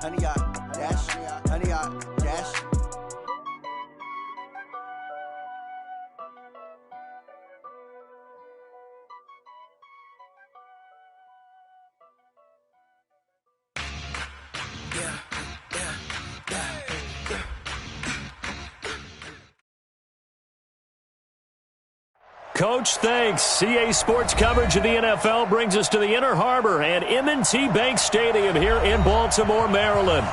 honey yacht, dash, honey yacht, dash. Coach, thanks. CA Sports coverage of the NFL brings us to the Inner Harbor and M&T Bank Stadium here in Baltimore, Maryland.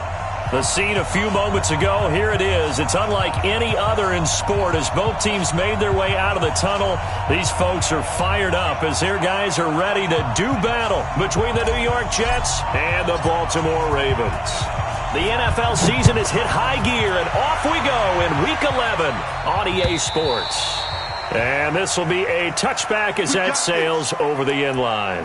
The scene a few moments ago, here it is. It's unlike any other in sport as both teams made their way out of the tunnel. These folks are fired up as their guys are ready to do battle between the New York Jets and the Baltimore Ravens. The NFL season has hit high gear, and off we go in Week 11 on EA Sports. And this will be a touchback as that sails over the end line.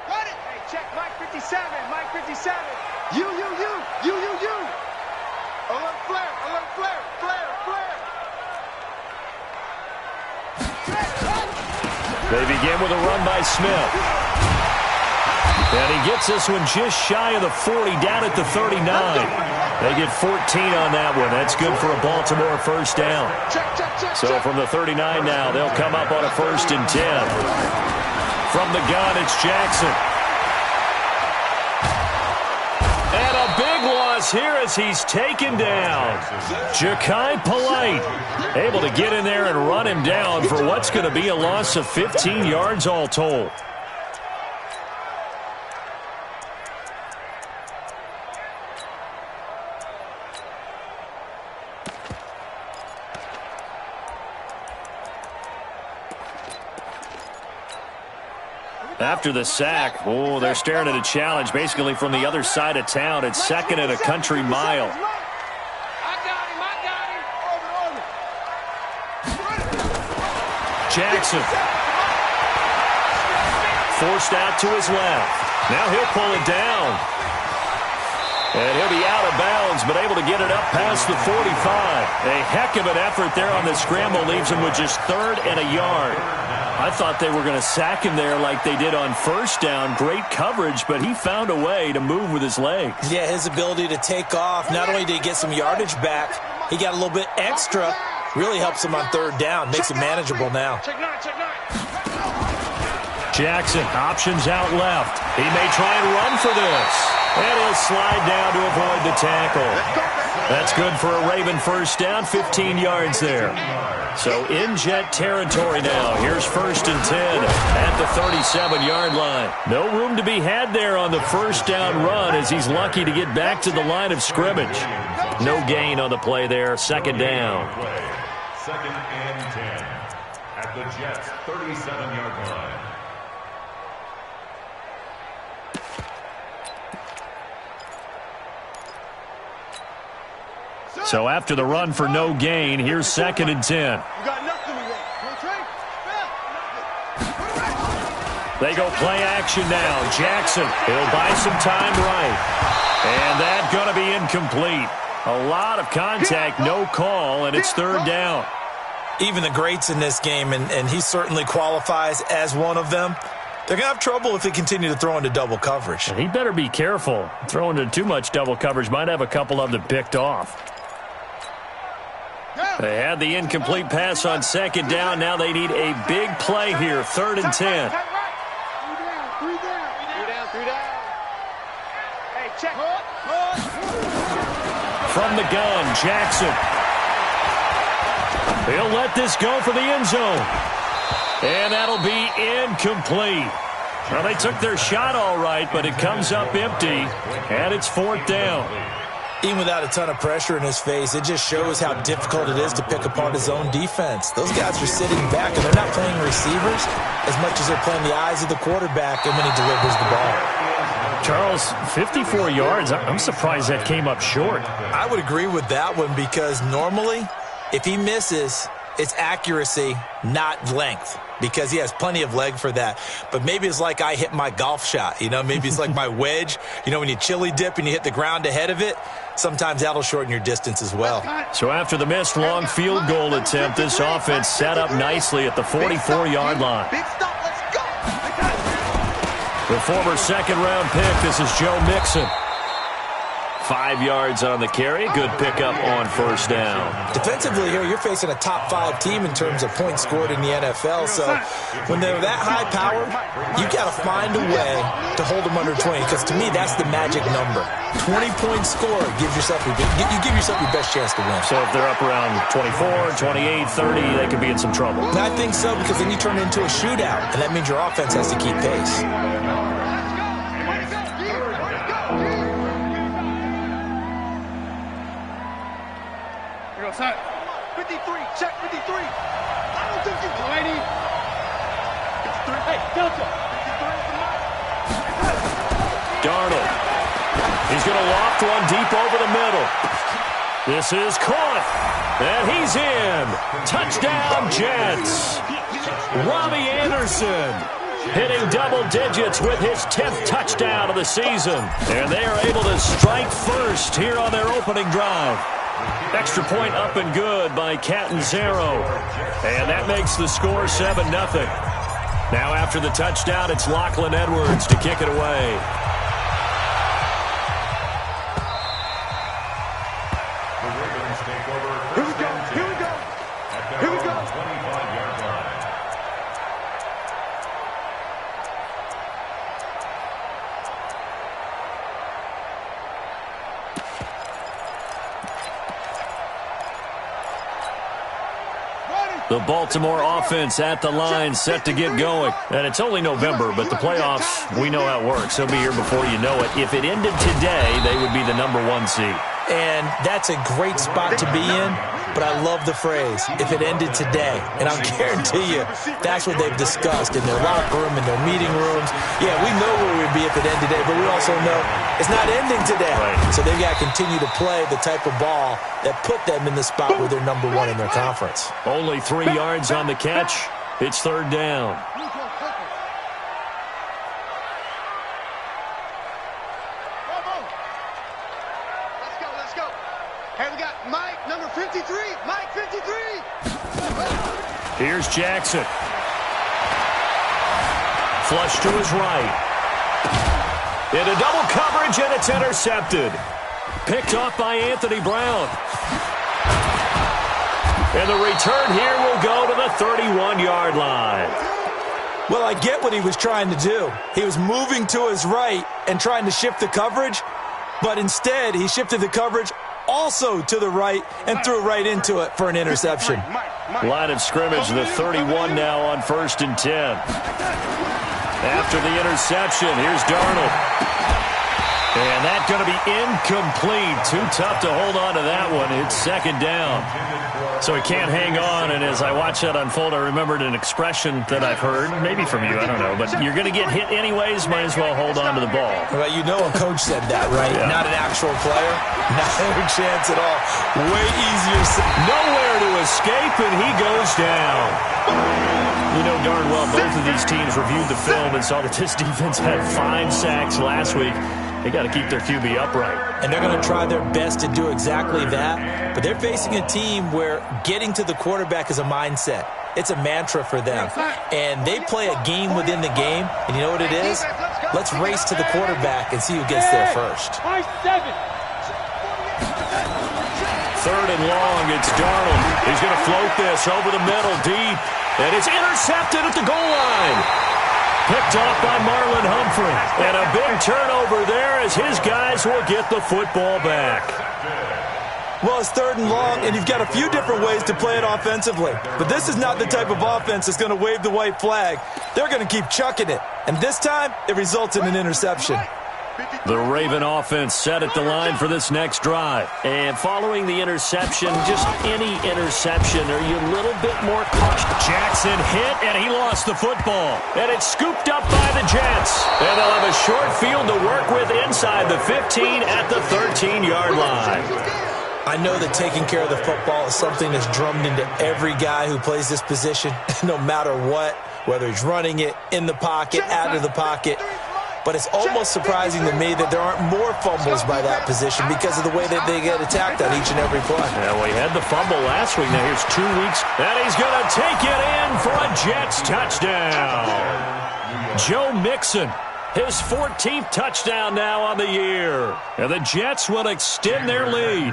Run it! Hey, check Mike 57, Mike 57. You. Alert flare, flare. They begin with a run by Smith. And he gets this one just shy of the 40, down at the 39. They get 14 on that one. That's good for a Baltimore first down. So from the 39 now, they'll come up on a 1st and 10. From the gun, it's Jackson. And a big loss here as he's taken down. Ja'Kai Polite able to get in there and run him down for what's going to be a loss of 15 yards all told. After the sack, they're staring at a challenge basically from the other side of town. It's 2nd and a country mile. I got him. Jackson. Forced out to his left. Now he'll pull it down. And he'll be out of bounds, but able to get it up past the 45. A heck of an effort there on the scramble leaves him with just 3rd and a yard. I thought they were going to sack him there like they did on 1st down. Great coverage, but he found a way to move with his legs. Yeah, his ability to take off, not only did he get some yardage back, he got a little bit extra. Really helps him on 3rd down, makes it manageable now. Check nine. Jackson, options out left. He may try and run for this. And he'll slide down to avoid the tackle. That's good for a Raven first down, 15 yards there. So in Jet territory now. Here's 1st and 10 at the 37-yard line. No room to be had there on the 1st down run as he's lucky to get back to the line of scrimmage. No gain on the play there, 2nd down. 2nd and 10 at the Jets' 37-yard line. So after the run for no gain, here's 2nd and 10. They go play action now. Jackson, he'll buy some time right. And that's going to be incomplete. A lot of contact, no call, and it's 3rd down. Even the greats in this game, and he certainly qualifies as one of them, they're going to have trouble if they continue to throw into double coverage. And he better be careful. Throwing into too much double coverage might have a couple of them picked off. They had the incomplete pass on 2nd down. Now they need a big play here, 3rd and 10. Three down. Hey, check. From the gun, Jackson. He'll let this go for the end zone. And that'll be incomplete. Well, they took their shot all right, but it comes up empty, and it's 4th down. Even without a ton of pressure in his face, it just shows how difficult it is to pick apart his own defense. Those guys are sitting back, and they're not playing receivers as much as they're playing the eyes of the quarterback and when he delivers the ball. Charles, 54 yards. I'm surprised that came up short. I would agree with that one because normally, if he misses, It's accuracy, not length, because he has plenty of leg for that. But maybe it's like I hit my golf shot, you know? Maybe it's like my wedge. You know, when you chili dip and you hit the ground ahead of it, sometimes that'll shorten your distance as well. So after the missed long field goal attempt, this offense set up nicely at the 44-yard line. Big stop, let's go. The former second-round pick, this is Joe Mixon. 5 yards on the carry. Good pickup on first down. Defensively here, you're facing a top-5 team in terms of points scored in the NFL. So when they're that high-powered, you got to find a way to hold them under 20. Because to me, that's the magic number. 20-point score gives yourself you give yourself your best chance to win. So if they're up around 24, 28, 30, they could be in some trouble. And I think so, because then you turn it into a shootout, and that means your offense has to keep pace. Set. 53, check 53. I don't think you can. 80. 53. Hey, Delta. 53. Darnold. He's going to loft one deep over the middle. This is caught. And he's in. Touchdown, Jets. Robbie Anderson hitting double digits with his 10th touchdown of the season. And they are able to strike first here on their opening drive. Extra point up and good by Catanzaro. And that makes the score 7-0. Now after the touchdown, it's Lachlan Edwards to kick it away. The Ravens take over. Here we go. Here we go. Here we go. 25-yard line. The Baltimore offense at the line, set to get going. And it's only November, but the playoffs, we know how it works. They'll be here before you know it. If it ended today, they would be the #1 seed. And that's a great spot to be in, but I love the phrase, if it ended today. And I'll guarantee you, that's what they've discussed in their locker room, in their meeting rooms. Yeah, we know where we'd be if it ended today, but we also know it's not ending today. Right. So they've got to continue to play the type of ball that put them in the spot where they're #1 in their conference. Only 3 yards on the catch. It's third down. Let's go. Hey, we got Mike, number 53. Mike, 53. Here's Jackson. Flush to his right. Into double coverage, and it's intercepted. Picked off by Anthony Brown. And the return here will go to the 31-yard line. Well, I get what he was trying to do. He was moving to his right and trying to shift the coverage, but instead he shifted the coverage also to the right and threw right into it for an interception. Line of scrimmage, the 31 now on 1st and 10. After the interception, here's Darnold. And that's going to be incomplete. Too tough to hold on to that one. It's second down. So he can't hang on, and as I watch that unfold, I remembered an expression that I've heard, maybe from you, I don't know, but you're going to get hit anyways, might as well hold on to the ball. Well, you know a coach said that, right? Yeah. Not an actual player. Not a chance at all. Way easier said. Nowhere to escape, and he goes down. You know darn well both of these teams reviewed the film and saw that this defense had 5 sacks last week. They got to keep their QB upright. And they're going to try their best to do exactly that. But they're facing a team where getting to the quarterback is a mindset. It's a mantra for them. And they play a game within the game. And you know what it is? Let's race to the quarterback and see who gets there first. 7. Third and long, it's Darnold. He's going to float this over the middle deep. And it's intercepted at the goal line. Picked off by Marlon Humphrey. And a big turnover there as his guys will get the football back. Well, it's third and long, and you've got a few different ways to play it offensively. But this is not the type of offense that's going to wave the white flag. They're going to keep chucking it. And this time, it results in an interception. The Raven offense set at the line for this next drive. And following the interception, just any interception, are you a little bit more cautious? Jackson hit, and he lost the football. And it's scooped up by the Jets. And they'll have a short field to work with inside the 15 at the 13-yard line. I know that taking care of the football is something that's drummed into every guy who plays this position, no matter what, whether he's running it, in the pocket, out of the pocket. But it's almost surprising to me that there aren't more fumbles by that position because of the way that they get attacked on each and every play. Yeah, we had the fumble last week. Now here's 2 weeks, and he's going to take it in for a Jets touchdown. Joe Mixon, his 14th touchdown now on the year. And the Jets will extend their lead.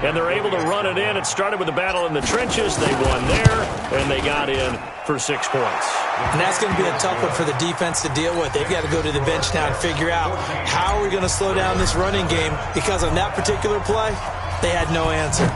And they're able to run it in. It started with a battle in the trenches. They won there, and they got in for 6 points. And that's going to be a tough one for the defense to deal with. They've got to go to the bench now and figure out how are we going to slow down this running game, because on that particular play, they had no answer.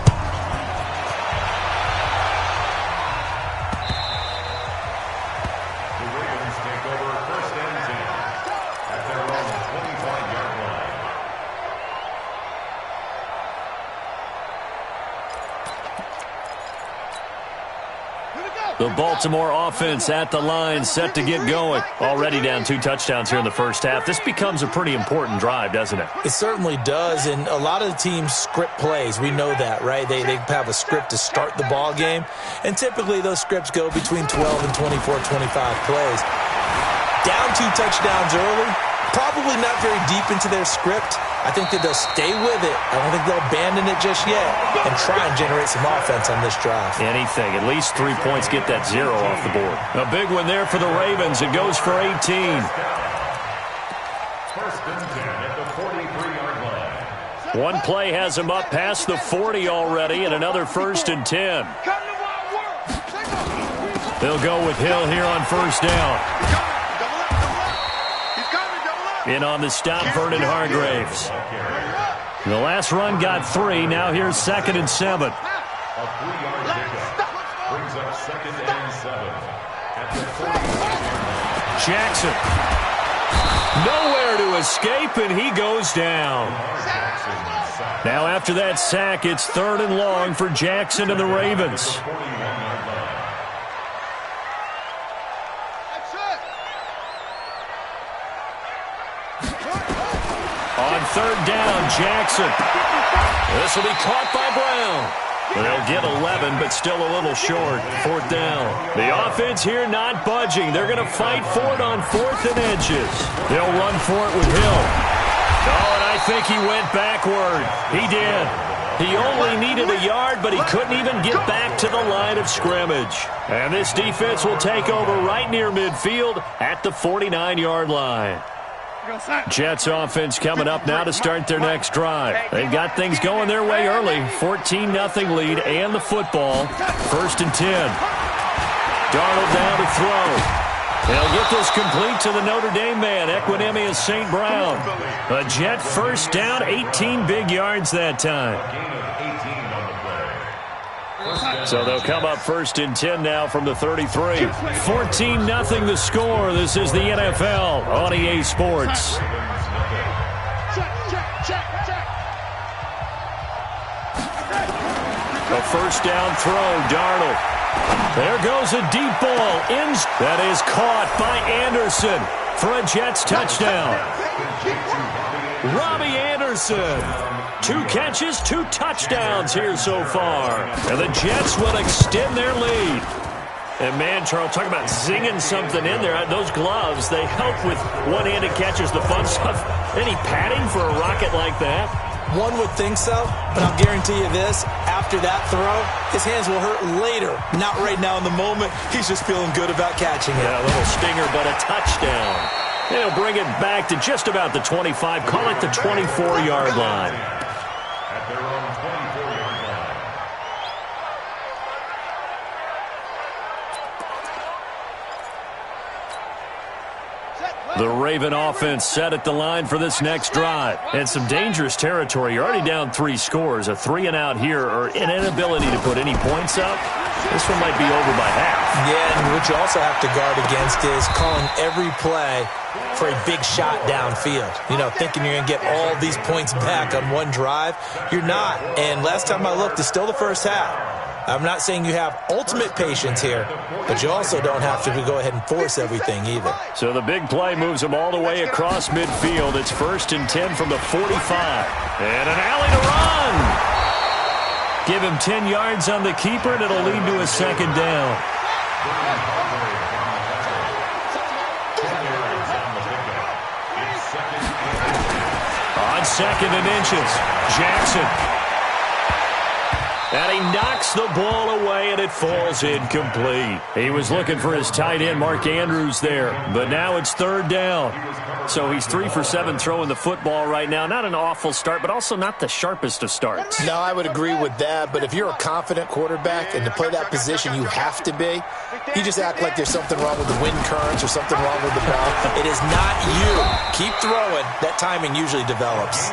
The Baltimore offense at the line, set to get going. Already down 2 touchdowns here in the first half. This becomes a pretty important drive, doesn't it? It certainly does, and a lot of the teams script plays. We know that, right? They have a script to start the ball game, and typically those scripts go between 12 and 24, 25 plays. Down 2 touchdowns early, probably not very deep into their script. I think that they'll stay with it. I don't think they'll abandon it just yet and try and generate some offense on this drive. Anything. At least 3 points, get that 0 off the board. A big one there for the Ravens. It goes for 18. First and 10 at the 43-yard line. One play has him up past the 40 already, and another first and 10. They'll go with Hill here on first down. In on the stop, Vernon Hargraves. The last run got 3. Now here's 2nd and 7. A 3-yard pickup brings up 2nd and 7 at the 45-yard line. Jackson. Nowhere to escape, and he goes down. Now after that sack, it's 3rd and long for Jackson and the Ravens. On 3rd down, Jackson. This will be caught by Brown. They'll get 11, but still a little short. 4th down. The offense here not budging. They're going to fight for it on 4th and inches. They'll run for it with Hill. Oh, and I think he went backward. He did. He only needed a yard, but he couldn't even get back to the line of scrimmage. And this defense will take over right near midfield at the 49-yard line. Jets offense coming up now to start their next drive. They've got things going their way early. 14-0 lead and the football. 1st and 10. Darnold down to throw. They'll get this complete to the Notre Dame man, Equinemius St. Brown. A Jet first down, 18 big yards that time. So they'll come up 1st and 10 now from the 33. 14-0 the score. This is the NFL on EA Sports. A first down throw, Darnold. There goes a deep ball. That is caught by Anderson for a Jets touchdown. Robbie Anderson. 2 catches, 2 touchdowns here so far. And the Jets will extend their lead. And man, Charles, talk about zinging something in there. Those gloves, they help with one-handed catches, the fun stuff. Any padding for a rocket like that? One would think so, but I'll guarantee you this. After that throw, his hands will hurt later. Not right now in the moment. He's just feeling good about catching it. Yeah, a little stinger, but a touchdown. They'll bring it back to just about the 25. Call it the 24-yard line. At their own 24-yard line. The Raven offense set at the line for this next drive. And some dangerous territory. You're already down 3 scores. A 3-and-out here or an inability to put any points up. This one might be over by half. Yeah, and what you also have to guard against is calling every play for a big shot downfield. You know, thinking you're going to get all these points back on one drive. You're not. And last time I looked, it's still the first half. I'm not saying you have ultimate patience here, but you also don't have to go ahead and force everything either. So the big play moves them all the way across midfield. It's 1st and 10 from the 45. And an alley to run. Give him 10 yards on the keeper, and it'll lead to a second down. On second and inches, Jackson. And he knocks the ball away, and it falls incomplete. He was looking for his tight end, Mark Andrews, there. But now it's third down. So he's 3 for 7 throwing the football right now. Not an awful start, but also not the sharpest of starts. No, I would agree with that. But if you're a confident quarterback and to play that position you have to be, you just act like there's something wrong with the wind currents or something wrong with the ball. It is not you. Keep throwing. That timing usually develops.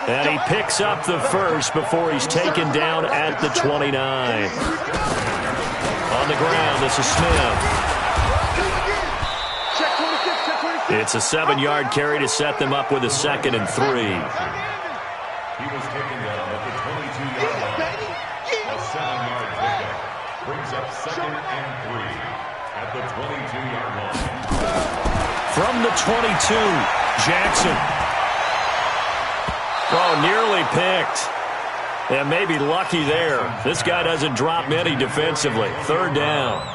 And he picks up the first before he's taken down at the 29. On the ground, this is Smith. It's a 7-yard carry to set them up with a 2nd and 3. He was taken down at the 22-yard line. A 7-yard pickup brings up 2nd and 3 at the 22-yard line. From the 22, Jackson. Oh, nearly picked. And maybe lucky there. This guy doesn't drop many defensively. Third down.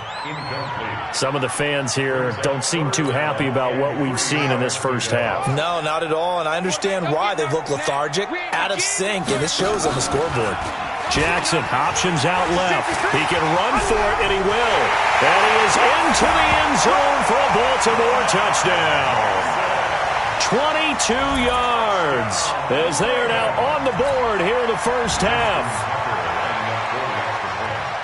Some of the fans here don't seem too happy about what we've seen in this first half. No, not at all, and I understand why. They've looked lethargic, out of sync, and it shows on the scoreboard. Jackson, options out left. He can run for it, and he will. And he is into the end zone for a Baltimore touchdown. 22 yards as they are now on the board here in the first half.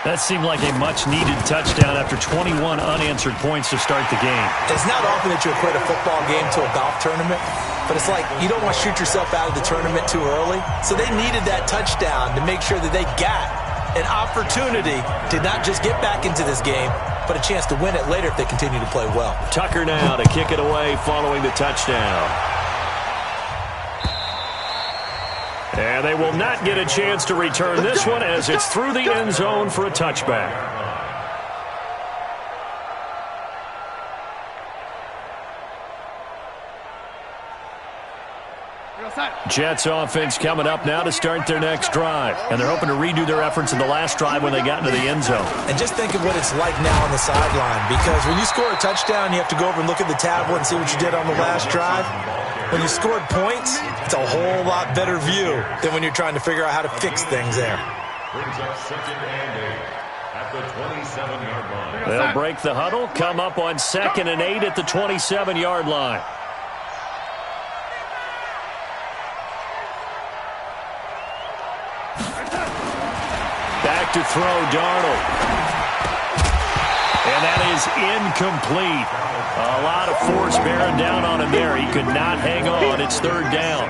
That seemed like a much-needed touchdown after 21 unanswered points to start the game. It's not often that you equate a football game to a golf tournament, but it's like you don't want to shoot yourself out of the tournament too early. So they needed that touchdown to make sure that they got an opportunity to not just get back into this game, but a chance to win it later if they continue to play well. Tucker now to kick it away following the touchdown. And they will not get a chance to return this one as it's through the end zone for a touchback. Jets offense coming up now to start their next drive. And they're hoping to redo their efforts in the last drive when they got into the end zone. And just think of what it's like now on the sideline, because when you score a touchdown, you have to go over and look at the tablet and see what you did on the last drive. When you scored points, it's a whole lot better view than when you're trying to figure out how to fix things there. Brings up 2nd and 8 at the 27-yard line. They'll break the huddle, come up on 2nd and 8 at the 27-yard line. Back to throw, Darnold. And that is incomplete. A lot of force bearing down on him there. He could not hang on. It's third down.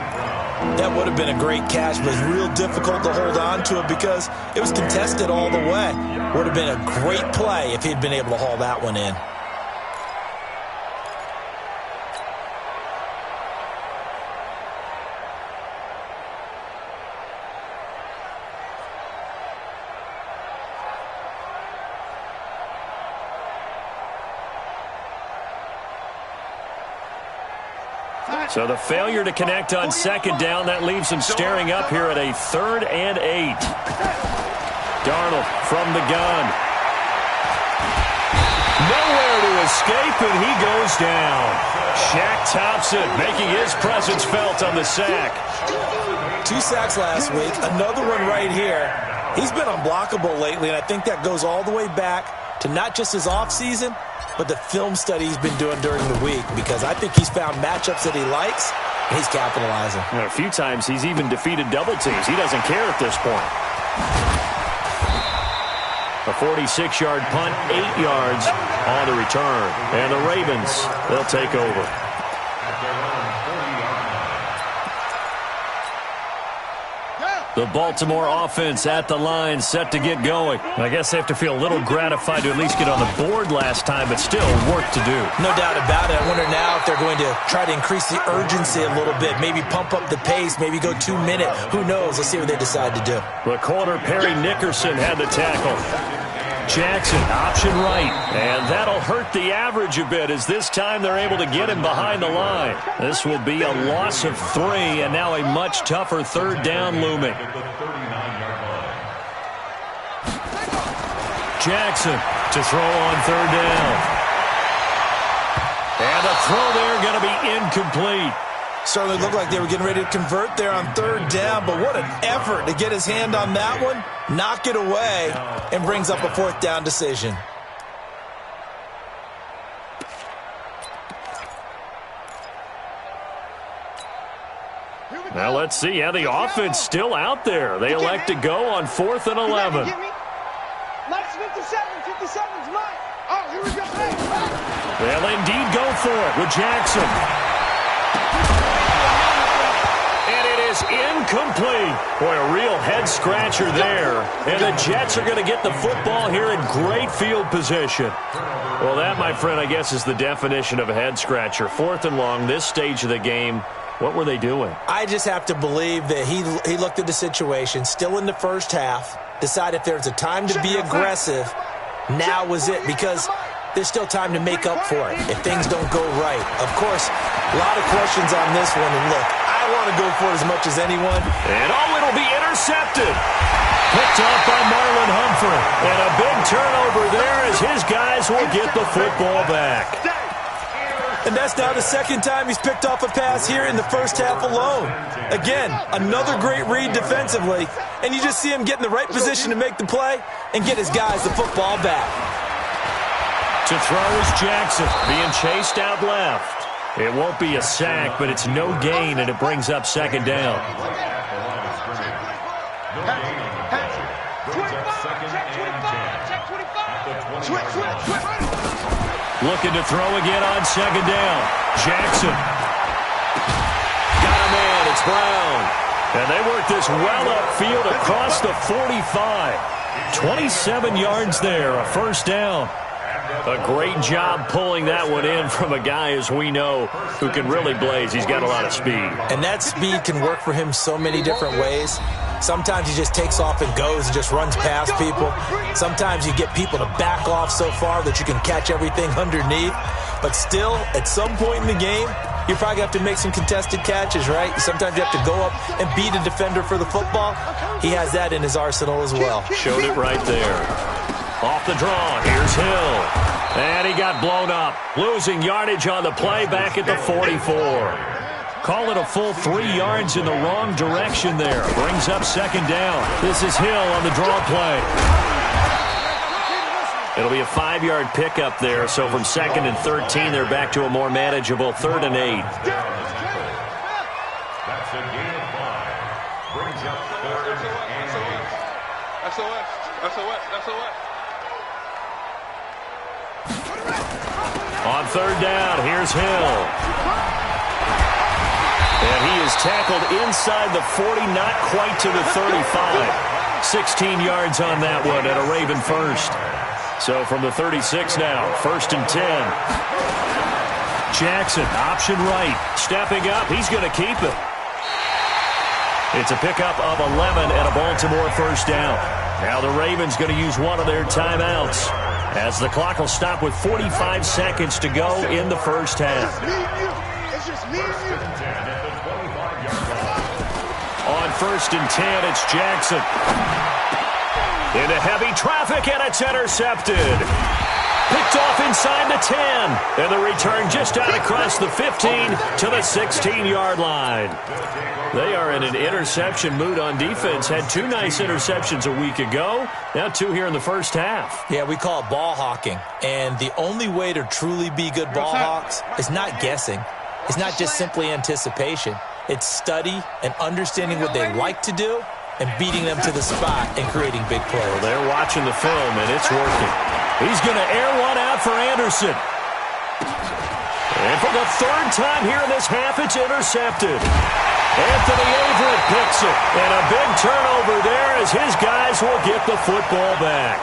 That would have been a great catch, but it's real difficult to hold on to it because it was contested all the way. Would have been a great play if he'd been able to haul that one in. So the failure to connect on 2nd down, that leaves him staring up here at a 3rd and 8. Darnold from the gun. Nowhere to escape, and he goes down. Shaq Thompson making his presence felt on the sack. 2 sacks last week, another one right here. He's been unblockable lately, and I think that goes all the way back to not just his offseason, but the film study he's been doing during the week, because I think he's found matchups that he likes, and he's capitalizing. A few times he's even defeated double teams. He doesn't care at this point. A 46-yard punt, 8 yards on the return. And the Ravens, they'll take over. The Baltimore offense at the line, set to get going. I guess they have to feel a little gratified to at least get on the board last time, but still work to do. No doubt about it. I wonder now if they're going to try to increase the urgency a little bit, maybe pump up the pace, maybe go 2-minute. Who knows? Let's see what they decide to do. The corner, Perry Nickerson, had the tackle. Jackson, option right. And that'll hurt the average a bit as this time they're able to get him behind the line. This will be a loss of 3, and now a much tougher third down looming. At the 39-yard line. Jackson to throw on third down. And the throw there going to be incomplete. Certainly looked like they were getting ready to convert there on third down, but what an effort to get his hand on that one, knock it away, and brings up a fourth down decision. Now let's see how the offense still out there. They elect to go on 4th and 11. That's 57. 57's mine. Oh, here we go. They'll indeed go for it with Jackson. And it is incomplete. Boy, a real head-scratcher there. And the Jets are going to get the football here in great field position. Well, that, my friend, I guess is the definition of a head-scratcher. 4th and long, this stage of the game. What were they doing? I just have to believe that he looked at the situation, still in the first half, decided if there's a time to be aggressive, now was it, because there's still time to make up for it if things don't go right. Of course, a lot of questions on this one, and look, I want to go for it as much as anyone. And it'll be intercepted. Picked off by Marlon Humphrey. And a big turnover there as his guys will get the football back. And that's now the second time he's picked off a pass here in the first half alone. Again, another great read defensively. And you just see him get in the right position to make the play and get his guys the football back. To throw is Jackson, being chased out left. It won't be a sack, but it's no gain, and it brings up second down. Looking to throw again on second down. Jackson. Got a man. It's Brown. And they work this well upfield across the 45. 27 yards there, a first down. A great job pulling that one in from a guy, as we know, who can really blaze. He's got a lot of speed. And that speed can work for him so many different ways. Sometimes he just takes off and goes and just runs past people. Sometimes you get people to back off so far that you can catch everything underneath. But still, at some point in the game, you probably have to make some contested catches, right? Sometimes you have to go up and beat a defender for the football. He has that in his arsenal as well. Showed it right there. Off the draw, here's Hill. And he got blown up. Losing yardage on the play back at the 44. Call it a full 3 yards in the wrong direction there. Brings up second down. This is Hill on the draw play. It'll be a 5-yard pickup there. So from 2nd and 13, they're back to a more manageable 3rd and 8. That's a gain of 5. Brings up 3rd and 8. SOS. SOS. SOS. On third down, here's Hill. And he is tackled inside the 40, not quite to the 35. 16 yards on that one and a Raven first. So from the 36 now, 1st and 10. Jackson, option right, stepping up. He's going to keep it. It's a pickup of 11 and a Baltimore first down. Now the Ravens going to use one of their timeouts, as the clock will stop with 45 seconds to go in the first half. It's just me and you. On 1st and 10, it's Jackson. Into heavy traffic, and it's intercepted. Picked off inside the 10. And the return just out across the 15 to the 16-yard line. They are in an interception mood on defense. Had 2 nice interceptions a week ago. Now 2 here in the first half. Yeah, we call it ball hawking. And the only way to truly be good ball hawks is not guessing. It's not just simply anticipation. It's study and understanding what they like to do and beating them to the spot and creating big plays. Well, they're watching the film, and it's working. He's going to air one out for Anderson. And for the 3rd time here in this half, it's intercepted. Anthony Averett picks it. And a big turnover there as his guys will get the football back.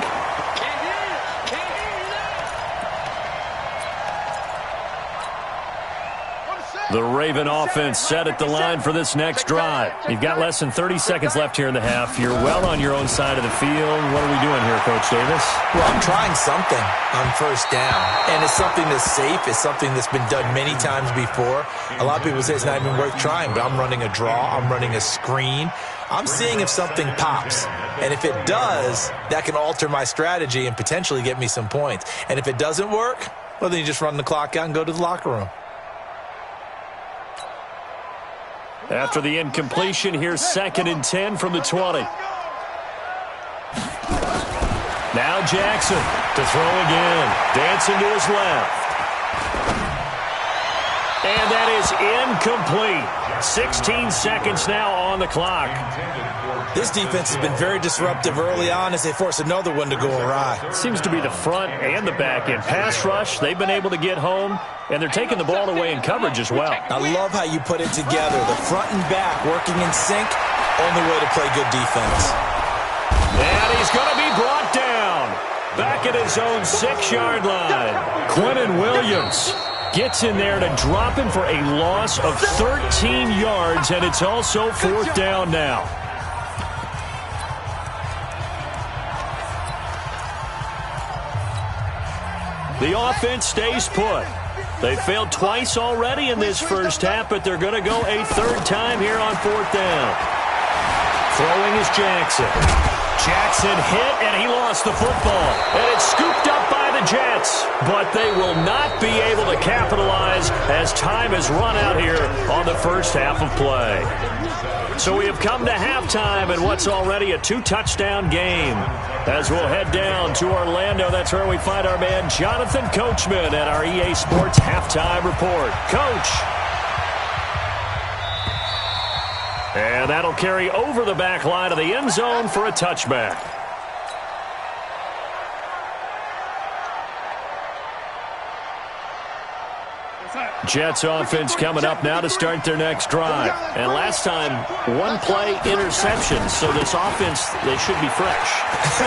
The Raven offense set at the line for this next drive. You've got less than 30 seconds left here in the half. You're well on your own side of the field. What are we doing here, Coach Davis? Well, I'm trying something on first down. And it's something that's safe. It's something that's been done many times before. A lot of people say it's not even worth trying, but I'm running a draw. I'm running a screen. I'm seeing if something pops. And if it does, that can alter my strategy and potentially get me some points. And if it doesn't work, well, then you just run the clock out and go to the locker room. After the incompletion, here's 2nd and 10 from the 20. Now Jackson to throw again. Dancing to his left. And that is incomplete. 16 seconds now on the clock. This defense has been very disruptive early on as they force another one to go awry. Seems to be the front and the back end. Pass rush, they've been able to get home, and they're taking the ball away in coverage as well. I love how you put it together. The front and back working in sync, only way to play good defense. And he's going to be brought down. Back at his own 6-yard line. Quinnen Williams gets in there to drop him for a loss of 13 yards, and it's also 4th down now. The offense stays put. They failed twice already in this first half, but they're going to go a 3rd time here on 4th down. Throwing is Jackson. Jackson hit, and he lost the football. And it's scooped up by the Jets. But they will not be able to capitalize as time has run out here on the first half of play. So we have come to halftime in what's already a 2-touchdown game. As we'll head down to Orlando, that's where we find our man Jonathan Coachman at our EA Sports Halftime Report. Coach. And that'll carry over the back line of the end zone for a touchback. Jets offense coming up now to start their next drive. And last time, 1-play interception. So this offense, they should be fresh.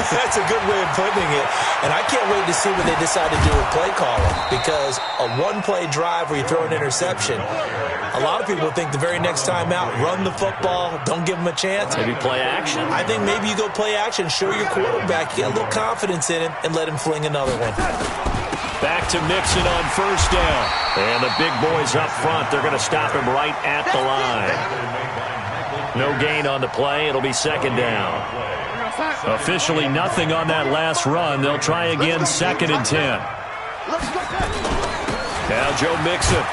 That's a good way of putting it. And I can't wait to see what they decide to do with play calling. Because a 1-play drive where you throw an interception, a lot of people think the very next time out, run the football, don't give them a chance. Maybe play action. I think maybe you go play action, show your quarterback, get a little confidence in him, and let him fling another one. Back to Mixon on 1st down. And the big boys up front, they're going to stop him right at the line. No gain on the play. It'll be 2nd down. Officially nothing on that last run. They'll try again 2nd and 10. Now Joe Mixon.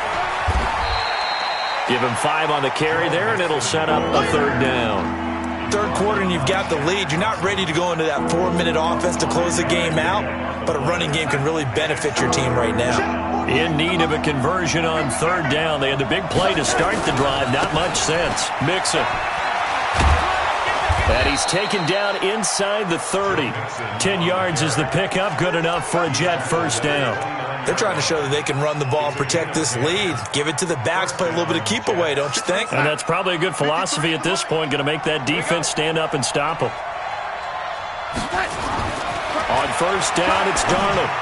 Give him 5 on the carry there, and it'll set up a 3rd down. 3rd quarter and you've got the lead. You're not ready to go into that 4-minute offense to close the game out, but a running game can really benefit your team right now. In need of a conversion on 3rd down. They had the big play to start the drive. Not much sense. Mixon. And he's taken down inside the 30. 10 yards is the pickup. Good enough for a Jet 1st down. They're trying to show that they can run the ball and protect this lead. Give it to the backs, play a little bit of keep away, don't you think? And that's probably a good philosophy at this point. Going to make that defense stand up and stop them. On 1st down, it's Darnold.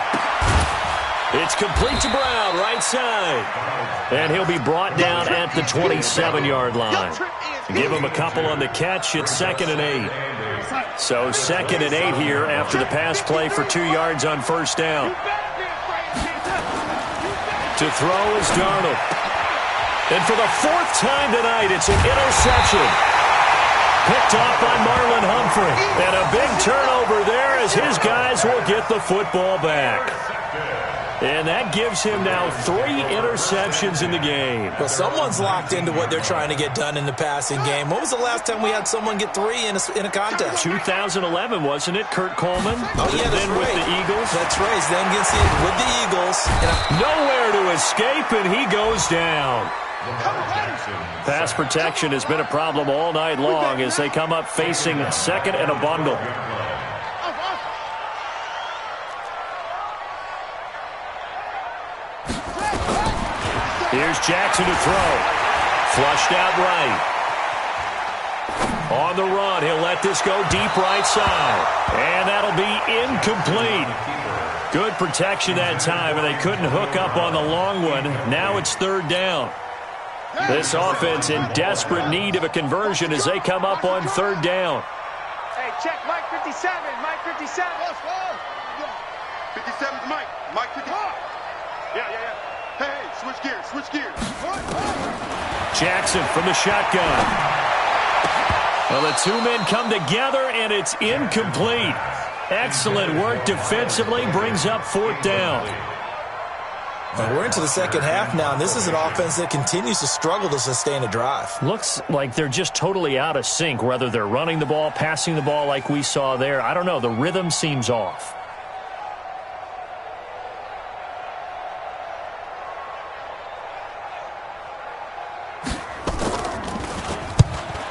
It's complete to Brown, right side. And he'll be brought down at the 27-yard line. Give him a couple on the catch. It's 2nd and 8. So 2nd and 8 here after the pass play for 2 yards on 1st down. To throw is Darnold. And for the 4th time tonight, it's an interception. Picked off by Marlon Humphrey. And a big turnover there as his guys will get the football back. And that gives him now 3 interceptions in the game. Well, someone's locked into what they're trying to get done in the passing game. When was the last time we had someone get 3 in a contest? 2011, wasn't it? Kurt Coleman? Oh, yeah, that's then right. With the Eagles? That's right. Then against with the Eagles. Nowhere to escape, and he goes down. Pass protection has been a problem all night long as they come up facing 2nd and a bundle. Here's Jackson to throw. Flushed out right. On the run, he'll let this go deep right side. And that'll be incomplete. Good protection that time, and they couldn't hook up on the long one. Now it's 3rd down. This offense in desperate need of a conversion as they come up on 3rd down. Hey, check Mike 57. Mike 57. 57's Mike. Mike 57. Yeah. Hey, switch gears. Jackson from the shotgun. Well, the two men come together, and it's incomplete. Excellent work defensively, brings up 4th down. Well, we're into the second half now, and this is an offense that continues to struggle to sustain a drive. Looks like they're just totally out of sync, whether they're running the ball, passing the ball like we saw there. I don't know. The rhythm seems off.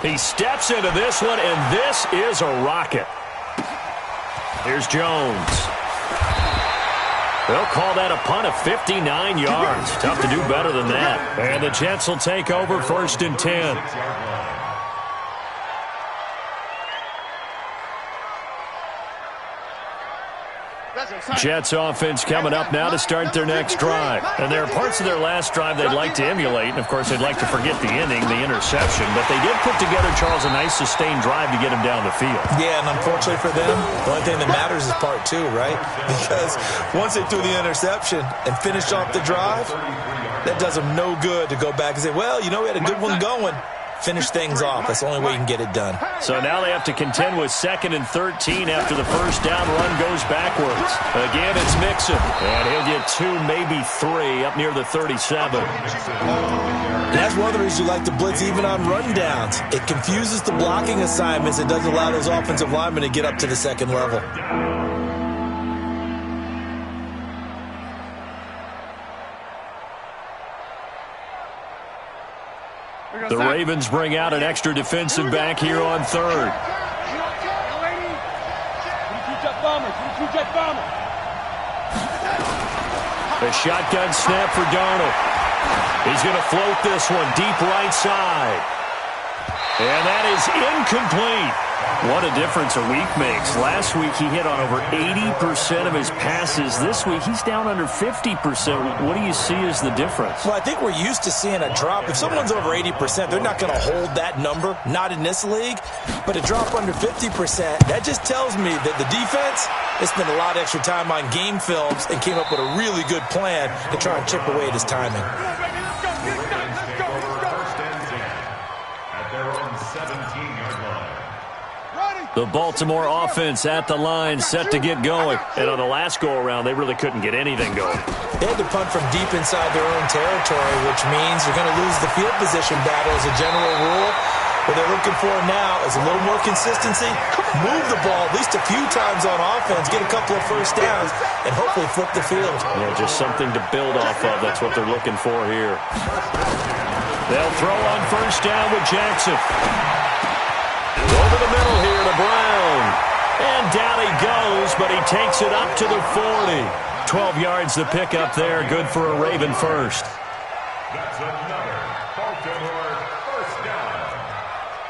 He steps into this one, and this is a rocket. Here's Jones. They'll call that a punt of 59 yards. Tough to do better than that. And the Jets will take over 1st and 10. Jets offense coming up now to start their next drive. And there are parts of their last drive they'd like to emulate. And, of course, they'd like to forget the inning, the interception. But they did put together, Charles, a nice sustained drive to get him down the field. Yeah, and unfortunately for them, the only thing that matters is part 2, right? Because once they threw the interception and finished off the drive, that does them no good to go back and say, well, you know, we had a good one going. Finish things off. That's the only way you can get it done. So now they have to contend with 2nd and 13 after the first down run goes backwards. Again, it's Mixon. And he'll get 2, maybe 3 up near the 37. And that's one of the reasons you like to blitz even on rundowns. It confuses the blocking assignments. It doesn't allow those offensive linemen to get up to the second level. The Ravens bring out an extra defensive back here on 3rd. A shotgun snap for Darnold. He's going to float this one deep right side. And that is incomplete. What a difference a week makes. Last week he hit on over 80% of his passes. This week he's down under 50%. What do you see as the difference? Well, I think we're used to seeing a drop. If someone's over 80%, they're not going to hold that number, not in this league. But a drop under 50%, that just tells me that the defense has spent a lot of extra time on game films and came up with a really good plan to try and chip away at his timing. The Baltimore offense at the line, set to get going. And on the last go-around, they really couldn't get anything going. They had to punt from deep inside their own territory, which means you're going to lose the field position battle as a general rule. What they're looking for now is a little more consistency, move the ball at least a few times on offense, get a couple of first downs, and hopefully flip the field. Yeah, just something to build off of. That's what they're looking for here. They'll throw on first down with Jackson. Over the middle here to Brown. And down he goes, but he takes it up to the 40. 12 yards to pick up there. Good for a Raven first. That's another Baltimore first down.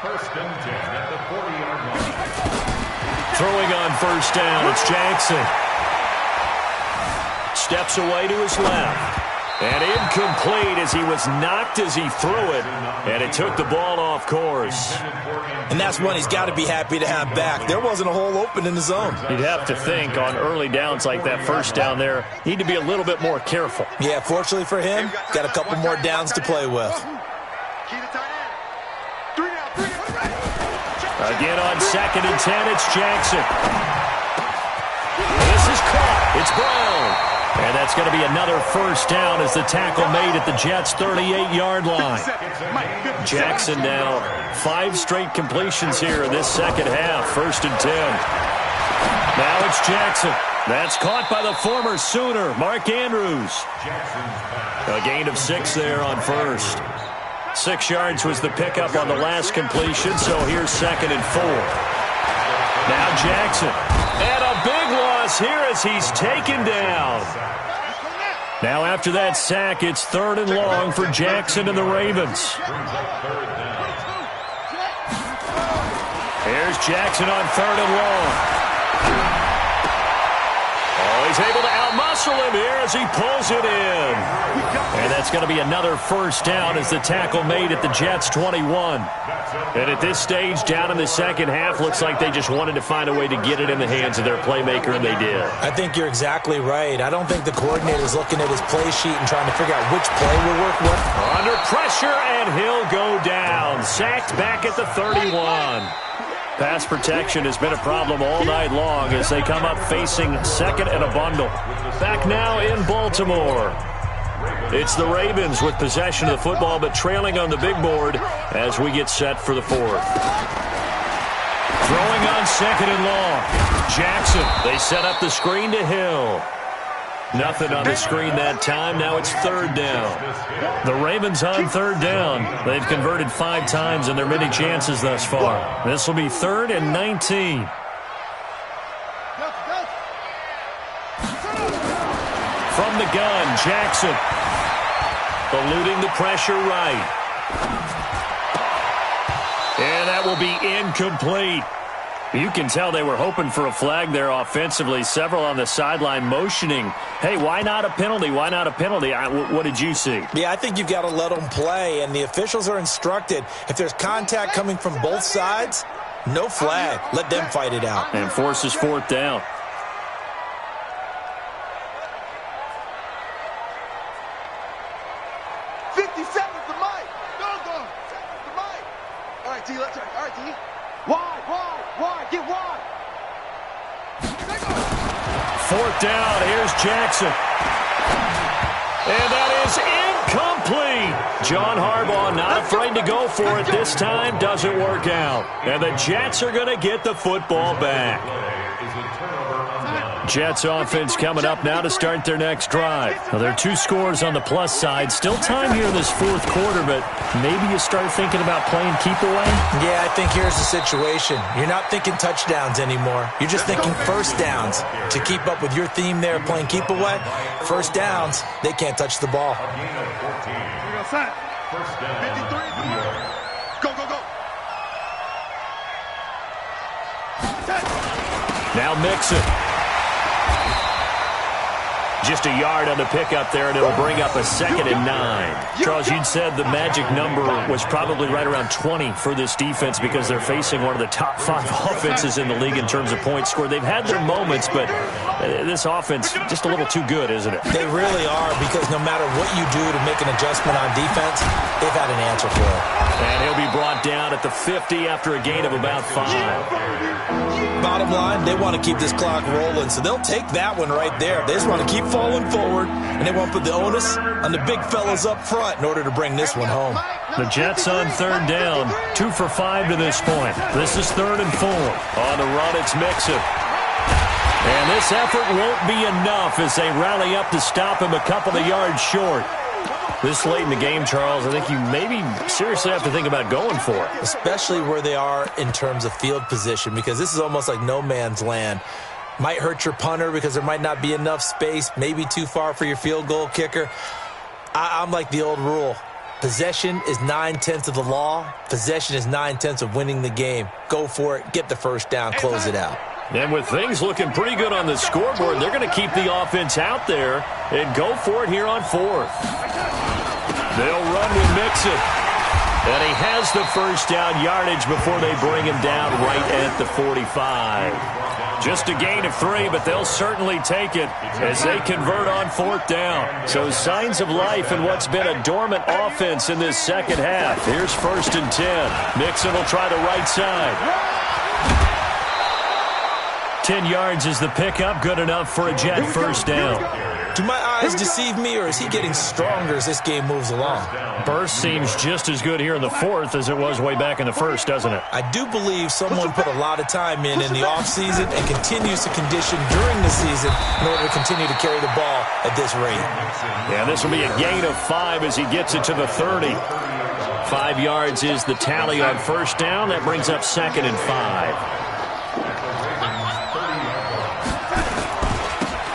1st and 10 at the 40-yard line. Throwing on first down, it's Jackson. Steps away to his left. And incomplete as he was knocked as he threw it. And it took the ball off course. And that's one he's got to be happy to have back. There wasn't a hole open in the zone. You'd have to think on early downs like that first down there, need to be a little bit more careful. Yeah, fortunately for him, got a couple more downs to play with. Again on 2nd and 10, it's Jackson. This is caught. It's Brown. And that's going to be another first down as the tackle made at the Jets' 38-yard line. Jackson now 5 straight completions here in this second half. 1st and 10. Now it's Jackson. That's caught by the former Sooner, Mark Andrews. A gain of 6 there on first. 6 yards was the pickup on the last completion, so here's 2nd and 4. Now Jackson. And a big loss here as he's taken down. Now after that sack, it's 3rd and long for Jackson and the Ravens. Here's Jackson on 3rd and long. Oh, he's able to outmuscle him here as he pulls it in. And that's going to be another first down as the tackle made at the Jets' 21. And at this stage, down in the second half, looks like they just wanted to find a way to get it in the hands of their playmaker, and they did. I think you're exactly right. I don't think the coordinator's looking at his play sheet and trying to figure out which play will work what. Under pressure, and he'll go down. Sacked back at the 31. Pass protection has been a problem all night long as they come up facing second and a bundle. Back now in Baltimore. It's the Ravens with possession of the football, but trailing on the big board as we get set for the fourth. Throwing on second and long. Jackson, they set up the screen to Hill. Nothing on the screen that time. Now it's third down. The Ravens on third down. They've converted 5 times in their many chances thus far. This will be 3rd and 19. From the gun, Jackson. Eluding the pressure right. And that will be incomplete. You can tell they were hoping for a flag there offensively. Several on the sideline motioning, hey, why not a penalty? Why not a penalty? What did you see? Yeah, I think you've got to let them play, and the officials are instructed. If there's contact coming from both sides, no flag. Let them fight it out. And forces 4th down. Fourth down, here's Jackson. And that is incomplete. John Harbaugh not afraid to go for it this time. Doesn't work out. And the Jets are going to get the football back. Jets offense coming up now to start their next drive. Now, there are 2 scores on the plus side. Still time here in this 4th quarter, but maybe you start thinking about playing keep away? Yeah, I think here's the situation. You're not thinking touchdowns anymore. You're just thinking first downs. To keep up with your theme there, playing keep away, first downs, they can't touch the ball. First down. 53. Go, go, go. Now Mixon. Just a yard on the pickup there, and it'll bring up a 2nd and 9. Charles, you'd said the magic number was probably right around 20 for this defense because they're facing one of the top 5 offenses in the league in terms of points scored. They've had their moments, but this offense just a little too good, isn't it? They really are, because no matter what you do to make an adjustment on defense, they've had an answer for it. And he'll be brought down at the 50 after a gain of about 5. Bottom line, they want to keep this clock rolling, so they'll take that one right there. They just want to keep falling forward, and they want to put the onus on the big fellas up front in order to bring this one home. The Jets on third down, 2 for 5 to this point. This is 3rd and 4. On the run, it's Mixon. And this effort won't be enough as they rally up to stop him a couple of yards short. This late in the game, Charles, I think you maybe seriously have to think about going for it. Especially where they are in terms of field position, because this is almost like no man's land. Might hurt your punter because there might not be enough space, maybe too far for your field goal kicker. I'm like the old rule. Possession is 9/10 of the law. Possession is 9/10 of winning the game. Go for it. Get the first down. Close it out. And with things looking pretty good on the scoreboard, they're going to keep the offense out there and go for it here on 4th. They'll run with Mixon. And he has the first down yardage before they bring him down right at the 45. Just a gain of 3, but they'll certainly take it as they convert on 4th down. So signs of life in what's been a dormant offense in this second half. Here's 1st and 10. Mixon will try the right side. 10 yards is the pickup, good enough for a Jet first down. Do my eyes deceive me, or is he getting stronger as this game moves along? Burst seems just as good here in the 4th as it was way back in the 1st, doesn't it? I do believe someone put a lot of time in the offseason and continues to condition during the season in order to continue to carry the ball at this rate. Yeah, this will be a gain of 5 as he gets it to the 30. 5 yards is the tally on first down. That brings up 2nd and 5.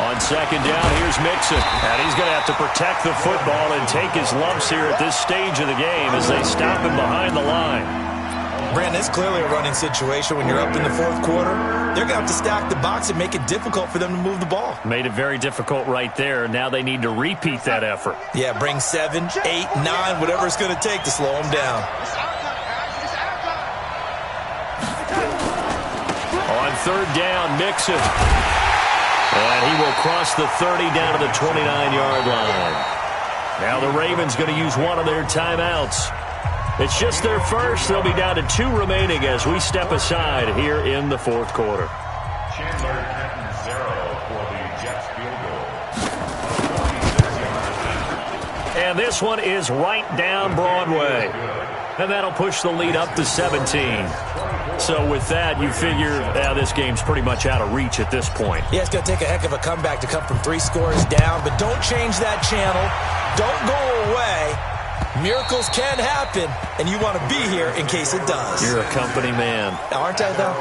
On second down, here's Mixon. And he's going to have to protect the football and take his lumps here at this stage of the game as they stop him behind the line. Brandon, it's clearly a running situation when you're up in the 4th quarter. They're going to have to stack the box and make it difficult for them to move the ball. Made it very difficult right there. Now they need to repeat that effort. Yeah, bring 7, 8, 9, whatever it's going to take to slow them down. On third down, Mixon. And he will cross the 30 down to the 29-yard line. Now the Ravens going to use one of their timeouts. It's just their first. They'll be down to 2 remaining as we step aside here in the fourth quarter. Chandler Catanzaro for the Jets field goal. And this one is right down Broadway. And that'll push the lead up to 17. So with that, you figure this game's pretty much out of reach at this point. Yeah, it's going to take a heck of a comeback to come from 3 scores down, but don't change that channel. Don't go away. Miracles can happen, and you want to be here in case it does. You're a company man. Aren't I, though?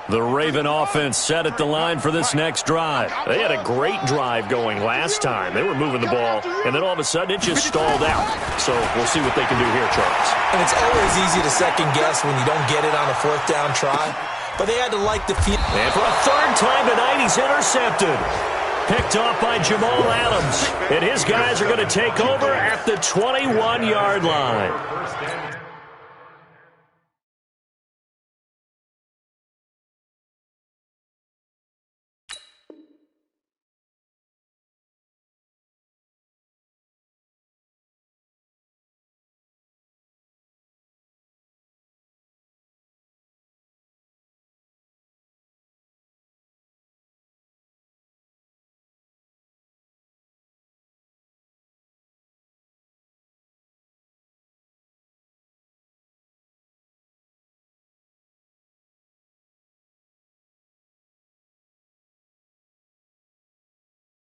The Raven offense set at the line for this next drive. They had a great drive going last time. They were moving the ball, and then all of a sudden it just stalled out. So we'll see what they can do here, Charles. And it's always easy to second guess when you don't get it on a 4th down try. But they had to like the field. And for a 3rd time tonight, he's intercepted. Picked off by Jamal Adams. And his guys are going to take over at the 21-yard line.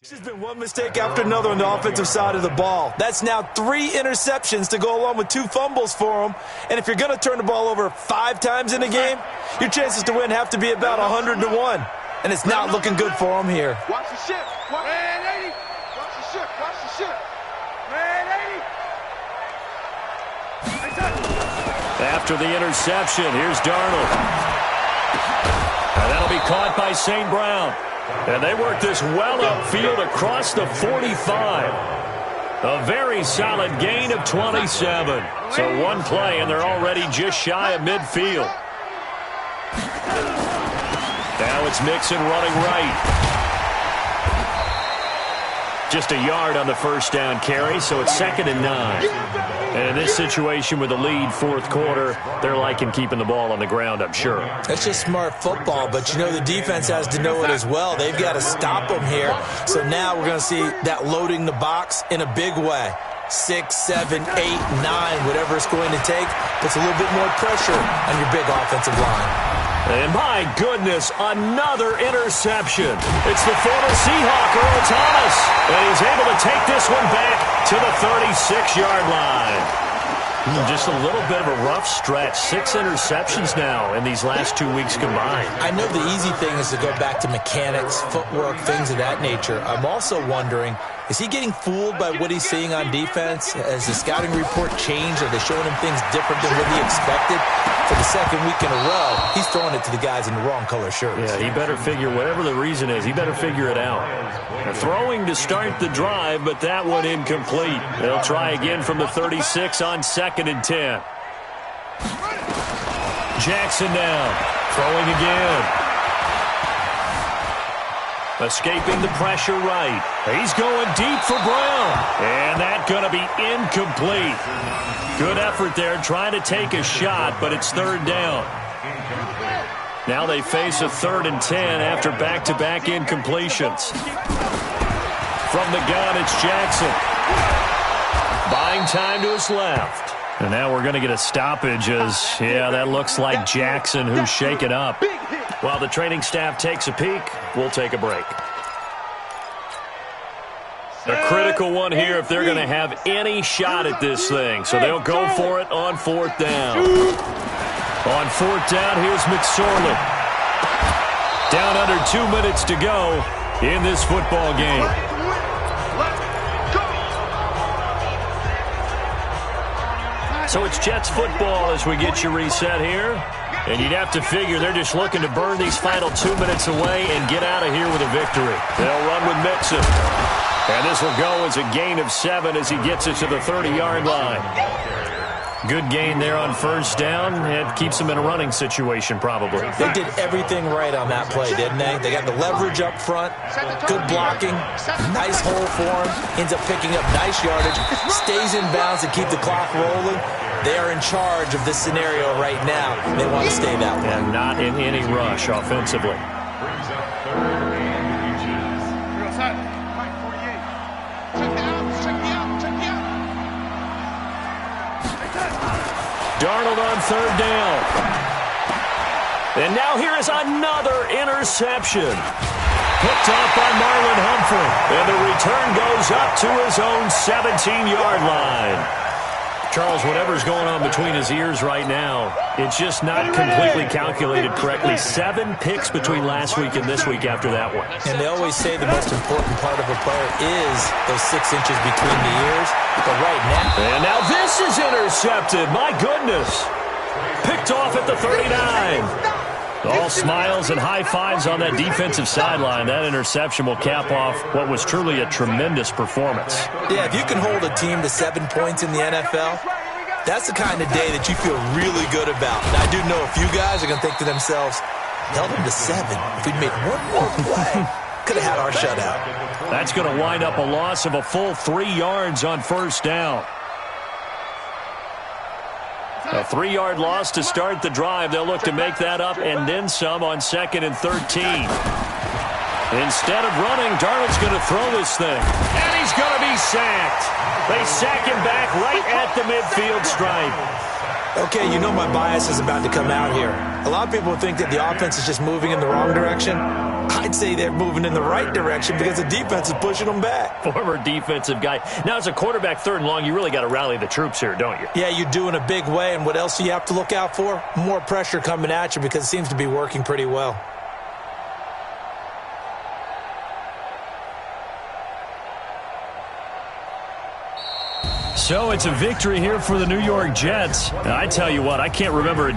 There's been one mistake after another on the offensive side of the ball. That's now 3 interceptions to go along with 2 fumbles for them. And if you're going to turn the ball over 5 times in a game, your chances to win have to be about 100-1. And it's not looking good for them here. Watch the ship. Man 80. Watch the ship. Watch the ship. Man 80. After the interception, here's Darnold. And that'll be caught by St. Brown. And they work this well upfield across the 45. A very solid gain of 27. So one play, and they're already just shy of midfield. Now it's Mixon running right. Just a yard on the first down carry, so it's 2nd and 9. And in this situation with the lead, 4th quarter, they're liking keeping the ball on the ground, I'm sure. That's just smart football, but you know the defense has to know it as well. They've got to stop them here. So now we're going to see that loading the box in a big way. 6, 7, 8, 9, whatever it's going to take, puts a little bit more pressure on your big offensive line. And my goodness, another interception. It's the former Seahawk, Earl Thomas. And he's able to take this one back to the 36-yard line. Just a little bit of a rough stretch. 6 interceptions now in these last 2 weeks combined. I know the easy thing is to go back to mechanics, footwork, things of that nature. I'm also wondering, is he getting fooled by what he's seeing on defense? Has the scouting report changed? Are they showing him things different than what he expected? For the 2nd week in a row, he's throwing it to the guys in the wrong color shirts. Yeah, he better figure, whatever the reason is, he better figure it out. They're throwing to start the drive, but that one incomplete. They'll try again from the 36 on 2nd and 10. Jackson now, throwing again. Escaping the pressure right. He's going deep for Brown. And that's going to be incomplete. Good effort there trying to take a shot, but it's 3rd down. Now they face a 3rd and 10 after back-to-back incompletions. From the gun, it's Jackson. Buying time to his left. And now we're going to get a stoppage as, yeah, that looks like Jackson who's shaken up. While the training staff takes a peek, we'll take a break. A critical one here if they're going to have any shot at this thing. So they'll go for it on 4th down. On 4th down, here's McSorley. Down under 2 minutes to go in this football game. So it's Jets football as we get you reset here. And you'd have to figure they're just looking to burn these final 2 minutes away and get out of here with a victory. They'll run with Mixon. And this will go as a gain of 7 as he gets it to the 30-yard line. Good gain there on first down. It keeps him in a running situation probably. They did everything right on that play, didn't they? They got the leverage up front, good blocking, nice hole for him, ends up picking up nice yardage, stays in bounds to keep the clock rolling. They are in charge of this scenario right now. They want to stay that way. And not in any rush offensively. Brings up third and inches. Darnold on third down. And now here is another interception. Picked off by Marlon Humphrey. And the return goes up to his own 17-yard line. Charles, whatever's going on between his ears right now, it's just not completely calculated correctly. 7 picks between last week and this week after that one. And they always say the most important part of a player is those 6 inches between the ears. But right now... And now this is intercepted. My goodness. Picked off at the 39. All smiles and high fives on that defensive sideline. That interception will cap off what was truly a tremendous performance. Yeah, if you can hold a team to 7 points in the NFL, that's the kind of day that you feel really good about. And I do know a few guys are going to think to themselves, held them to 7. If we'd made one more play, could have had our shutout. That's going to wind up a loss of a full 3 yards on first down. A 3-yard loss to start the drive. They'll look to make that up and then some on 2nd and 13. Instead of running, Darnold's going to throw this thing. And he's going to be sacked. They sack him back right at the midfield stripe. Okay, you know my bias is about to come out here. A lot of people think that the offense is just moving in the wrong direction. I'd say they're moving in the right direction because the defense is pushing them back. Former defensive guy. Now, as a quarterback 3rd and long, you really got to rally the troops here, don't you? Yeah, you do in a big way. And what else do you have to look out for? More pressure coming at you because it seems to be working pretty well. So it's a victory here for the New York Jets. And I tell you what, I can't remember a